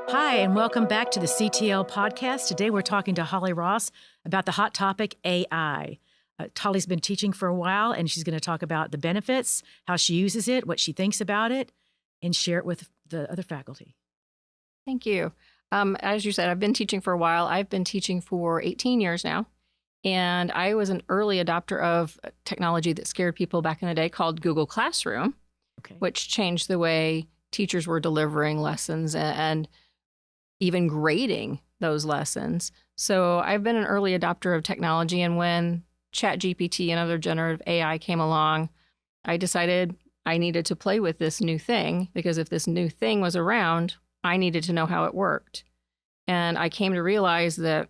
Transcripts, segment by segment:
Hi, and welcome back to the CTL podcast. Today we're talking to Holly Ross about the hot topic, AI. Holly's been teaching for a while, and she's going to talk about the benefits, how she uses it, what she thinks about it, and share it with the other faculty. Thank you. As you said, I've been teaching for a while. I've been teaching for 18 years now, and I was an early adopter of technology that scared people back in the day called Google Classroom, which changed the way teachers were delivering lessons and even grading those lessons. So I've been an early adopter of technology, and when ChatGPT and other generative AI came along, I decided I needed to play with this new thing, because if this new thing was around, I needed to know how it worked. And I came to realize that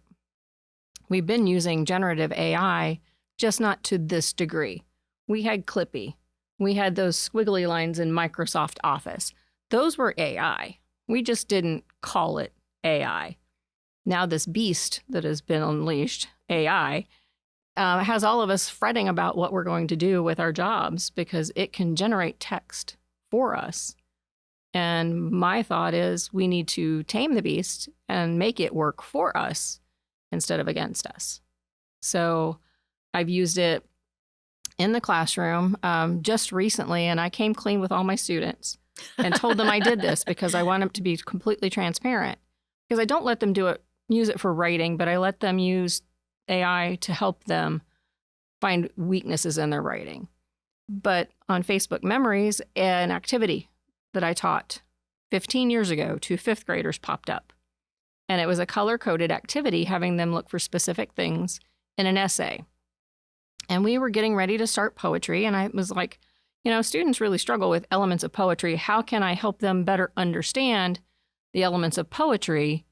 we've been using generative AI, just not to this degree. We had Clippy. We had those squiggly lines in Microsoft Office. Those were AI. We just didn't call it AI. Now this beast that has been unleashed, AI, has all of us fretting about what we're going to do with our jobs, because it can generate text for us. And my thought is we need to tame the beast and make it work for us instead of against us. So I've used it in the classroom just recently, and I came clean with all my students and told them I did this because I want them to be completely transparent. Because I don't let them use it for writing, but I let them use AI to help them find weaknesses in their writing. But on Facebook Memories, an activity that I taught 15 years ago to fifth graders popped up. And it was a color-coded activity having them look for specific things in an essay. And we were getting ready to start poetry, and I was like, students really struggle with elements of poetry. How can I help them better understand the elements of poetry?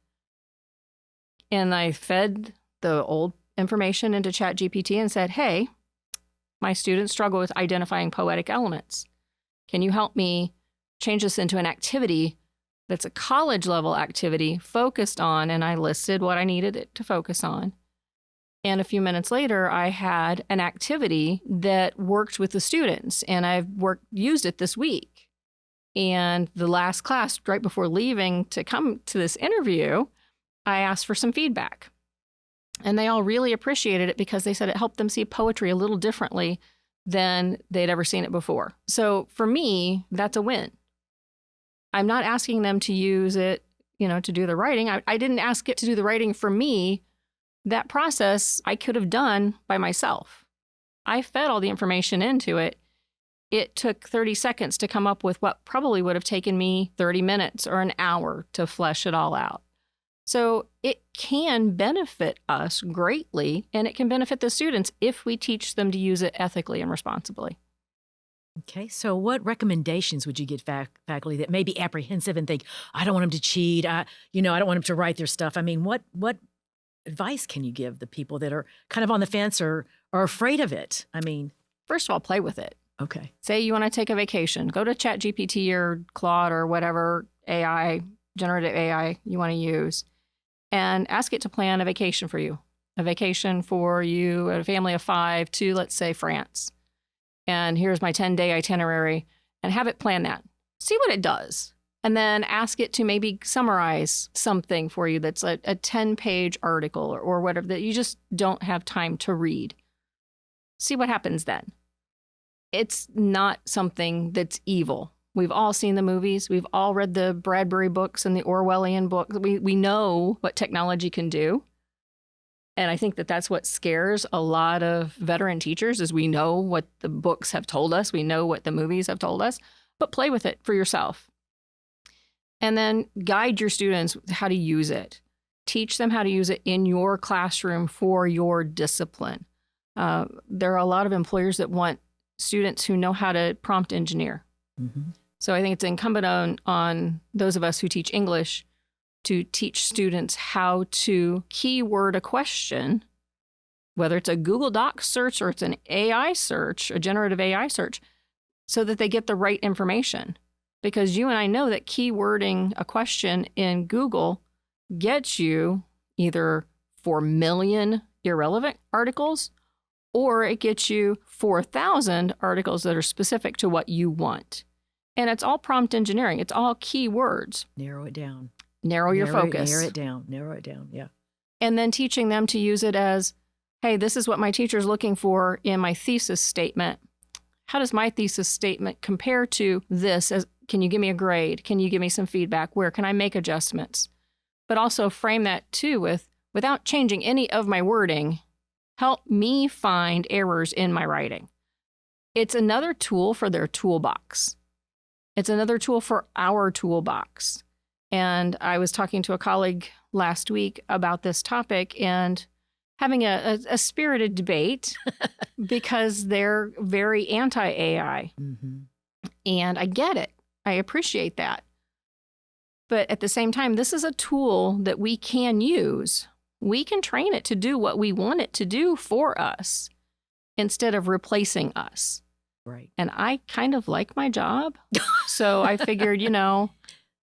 And I fed the old information into ChatGPT and said, hey, my students struggle with identifying poetic elements. Can you help me change this into an activity that's a college level activity focused on, and I listed what I needed it to focus on. And a few minutes later, I had an activity that worked with the students, and I've used it this week. And the last class, right before leaving to come to this interview, I asked for some feedback. And they all really appreciated it because they said it helped them see poetry a little differently than they'd ever seen it before. So for me, that's a win. I'm not asking them to use it, to do the writing. I didn't ask it to do the writing for me. That process I could have done by myself. I fed all the information into it. It took 30 seconds to come up with what probably would have taken me 30 minutes or an hour to flesh it all out. So it can benefit us greatly, and it can benefit the students if we teach them to use it ethically and responsibly. Okay, so what recommendations would you give faculty that may be apprehensive and think, I don't want them to cheat, I don't want them to write their stuff? I mean, what advice can you give the people that are kind of on the fence or are afraid of it? I mean, first of all, play with it. Okay. Say you want to take a vacation, go to ChatGPT or Claude or whatever AI, generative AI you want to use, and ask it to plan a vacation for you. A vacation for you, a family of 5 to, let's say, France. And here's my 10-day itinerary, and have it plan that. See what it does. And then ask it to maybe summarize something for you that's a 10-page article or whatever that you just don't have time to read. See what happens then. It's not something that's evil. We've all seen the movies. We've all read the Bradbury books and the Orwellian books. We know what technology can do. And I think that that's what scares a lot of veteran teachers is we know what the books have told us. We know what the movies have told us, but play with it for yourself. And then guide your students how to use it. Teach them how to use it in your classroom for your discipline. There are a lot of employers that want students who know how to prompt engineer. Mm-hmm. So I think it's incumbent on those of us who teach English to teach students how to keyword a question, whether it's a Google Docs search or it's an AI search, a generative AI search, so that they get the right information. Because you and I know that keywording a question in Google gets you either 4 million irrelevant articles, or it gets you 4,000 articles that are specific to what you want. And it's all prompt engineering. It's all keywords. Narrow it down. Narrow your focus. Narrow it down. Narrow it down. Yeah. And then teaching them to use it as, hey, this is what my teacher's looking for in my thesis statement. How does my thesis statement compare to this? Can you give me a grade? Can you give me some feedback? Where can I make adjustments? But also frame that too without changing any of my wording, help me find errors in my writing. It's another tool for their toolbox. It's another tool for our toolbox. And I was talking to a colleague last week about this topic and having a spirited debate because they're very anti-AI. Mm-hmm. And I get it. I appreciate that. But at the same time, this is a tool that we can use. We can train it to do what we want it to do for us instead of replacing us. Right. And I kind of like my job. So I figured,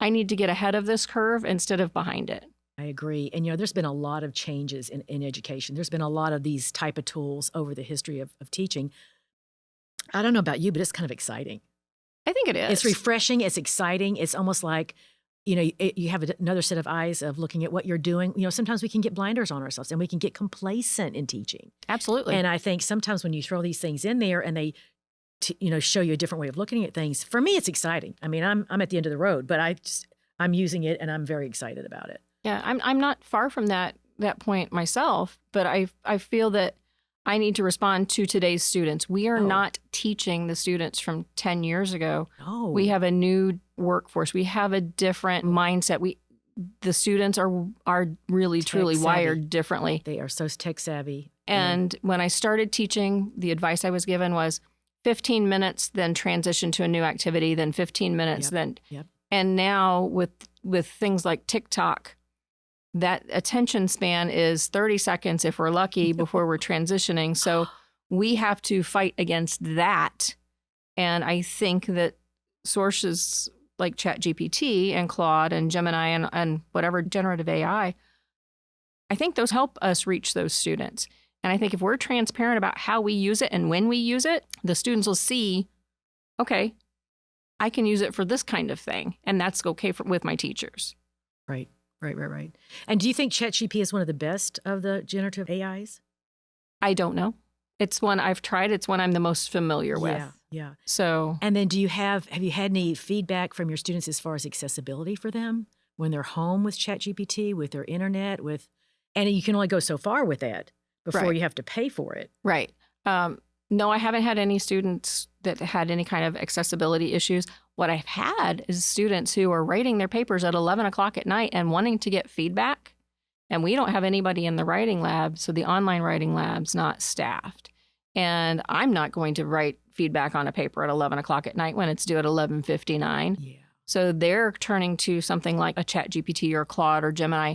I need to get ahead of this curve instead of behind it. I agree. And, there's been a lot of changes in education. There's been a lot of these type of tools over the history of teaching. I don't know about you, but it's kind of exciting. I think it is. It's refreshing. It's exciting. It's almost like, you have another set of eyes of looking at what you're doing. Sometimes we can get blinders on ourselves and we can get complacent in teaching. Absolutely. And I think sometimes when you throw these things in there and they, show you a different way of looking at things, for me, it's exciting. I mean, I'm at the end of the road, but I'm using it and I'm very excited about it. Yeah, I'm not far from that point myself, but I feel that I need to respond to today's students. We are not teaching the students from 10 years ago. No. We have a new workforce. We have a different mindset. The students are really, truly wired differently. They are so tech savvy. And when I started teaching, the advice I was given was 15 minutes, then transition to a new activity, then 15 minutes, Yep. And now with things like TikTok, that attention span is 30 seconds if we're lucky before we're transitioning. So we have to fight against that. And I think that sources like ChatGPT and Claude and Gemini and whatever generative AI, I think those help us reach those students. And I think if we're transparent about how we use it and when we use it, the students will see, okay, I can use it for this kind of thing. And that's okay with my teachers. Right. And do you think ChatGPT is one of the best of the generative AIs? I don't know. It's one I've tried. It's one I'm the most familiar with. Yeah. So. And then have you had any feedback from your students as far as accessibility for them when they're home with ChatGPT, with their internet, and you can only go so far with that before you have to pay for it. Right. No, I haven't had any students that had any kind of accessibility issues. What I've had is students who are writing their papers at 11 o'clock at night and wanting to get feedback. And we don't have anybody in the writing lab, so the online writing lab's not staffed. And I'm not going to write feedback on a paper at 11 o'clock at night when it's due at 11:59. Yeah. So they're turning to something like a ChatGPT or Claude or Gemini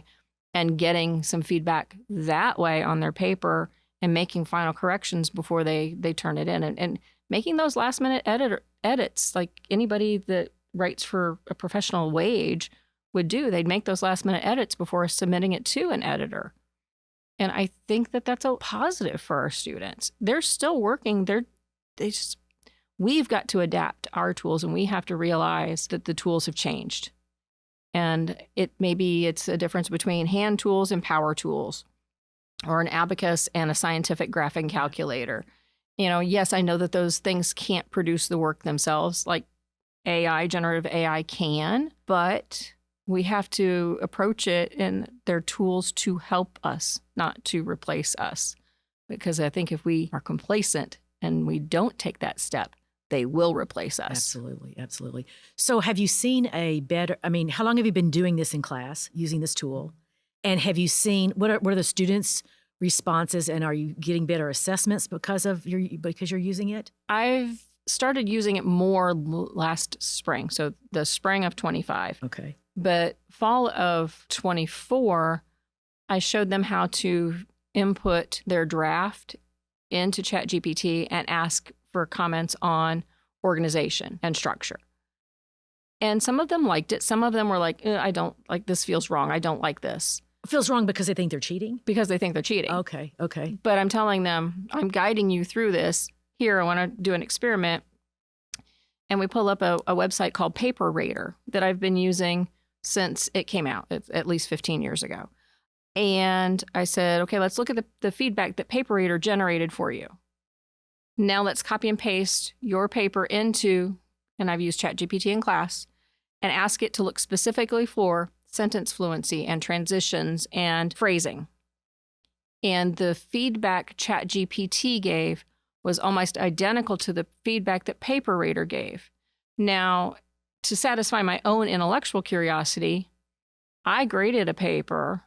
and getting some feedback that way on their paper and making final corrections before they turn it in and making those last minute edits like anybody that writes for a professional wage would do. They'd make those last minute edits before submitting it to an editor. And I think that that's a positive for our students. They're still working. We've got to adapt our tools and we have to realize that the tools have changed. And it's a difference between hand tools and power tools, or an abacus and a scientific graphing calculator. Yes, I know that those things can't produce the work themselves like generative AI can, but we have to approach it and they're tools to help us, not to replace us. Because I think if we are complacent and we don't take that step, they will replace us. Absolutely. So have you seen how long have you been doing this in class, using this tool? And have you seen, what are the students' responses, and are you getting better assessments because you're using it? I've started using it more last spring, so the spring of 25. Okay. But fall of 24, I showed them how to input their draft into ChatGPT and ask for comments on organization and structure. And some of them liked it. Some of them were like, I don't like, this feels wrong. I don't like this. Feels wrong because they think they're cheating? Because they think they're cheating. Okay. But I'm telling them, I'm guiding you through this. Here, I want to do an experiment. and we pull up a website called Paper Rater that I've been using since it came out, at least 15 years ago. And I said, okay, let's look at the feedback that Paper Rater generated for you. Now let's copy and paste your paper into, and I've used ChatGPT in class, and ask it to look specifically for sentence fluency and transitions and phrasing. And the feedback ChatGPT gave was almost identical to the feedback that Paper Rater gave. Now, to satisfy my own intellectual curiosity, I graded a paper,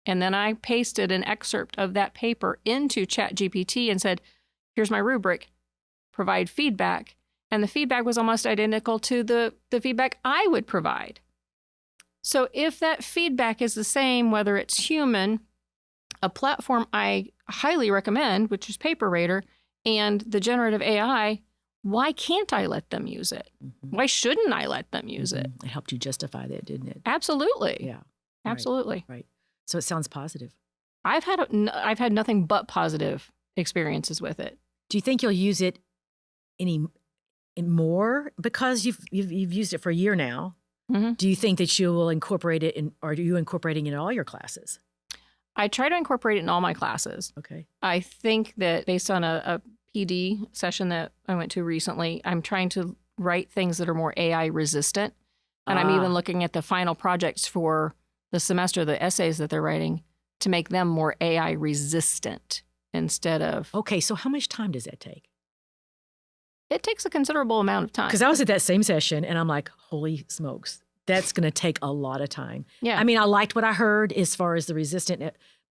and then I pasted an excerpt of that paper into ChatGPT and said, here's my rubric, provide feedback. And the feedback was almost identical to the feedback I would provide. So if that feedback is the same, whether it's human, a platform I highly recommend, which is Paper Rater, and the generative AI, why can't I let them use it? Mm-hmm. Why shouldn't I let them use it? It helped you justify that, didn't it? Absolutely. Yeah. Absolutely. Right. So it sounds positive. I've had nothing but positive experiences with it. Do you think you'll use it any more because you've used it for a year now? Mm-hmm. Do you think that you will incorporate it or are you incorporating it in all your classes? I try to incorporate it in all my classes. Okay. I think that based on a PD session that I went to recently, I'm trying to write things that are more AI resistant. And I'm even looking at the final projects for the semester, the essays that they're writing, to make them more AI resistant instead of... Okay, so how much time does that take? It takes a considerable amount of time. Because I was at that same session and I'm like, holy smokes, that's going to take a lot of time. Yeah. I mean, I liked what I heard as far as the resistant,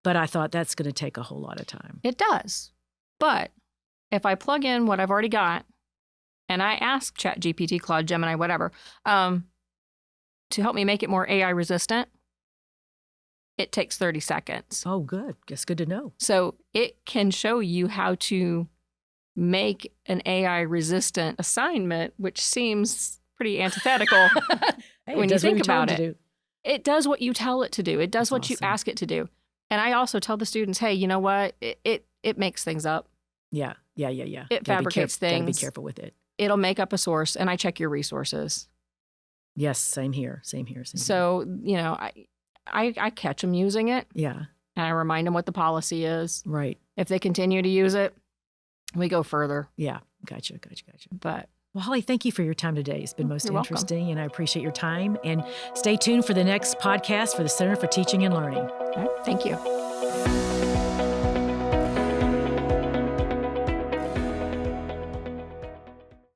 but I thought that's going to take a whole lot of time. It does. But if I plug in what I've already got and I ask ChatGPT, Claude, Gemini, whatever, to help me make it more AI resistant, it takes 30 seconds. Oh, good. That's good to know. So it can show you how to make an AI resistant assignment, which seems pretty antithetical when you think about it. It does what you tell it to do. It does what you ask it to do. And I also tell the students, hey, you know what? It makes things up. Yeah. It fabricates things. Gotta be careful with it. It'll make up a source, and I check your resources. Yes, same here. So, you know, I catch them using it. Yeah. And I remind them what the policy is. Right. If they continue to use it, we go further. Yeah. Gotcha. But well, Holly, thank you for your time today. It's been most You're interesting, welcome. and I appreciate your time. And stay tuned for the next podcast for the Center for Teaching and Learning. all right, thank you.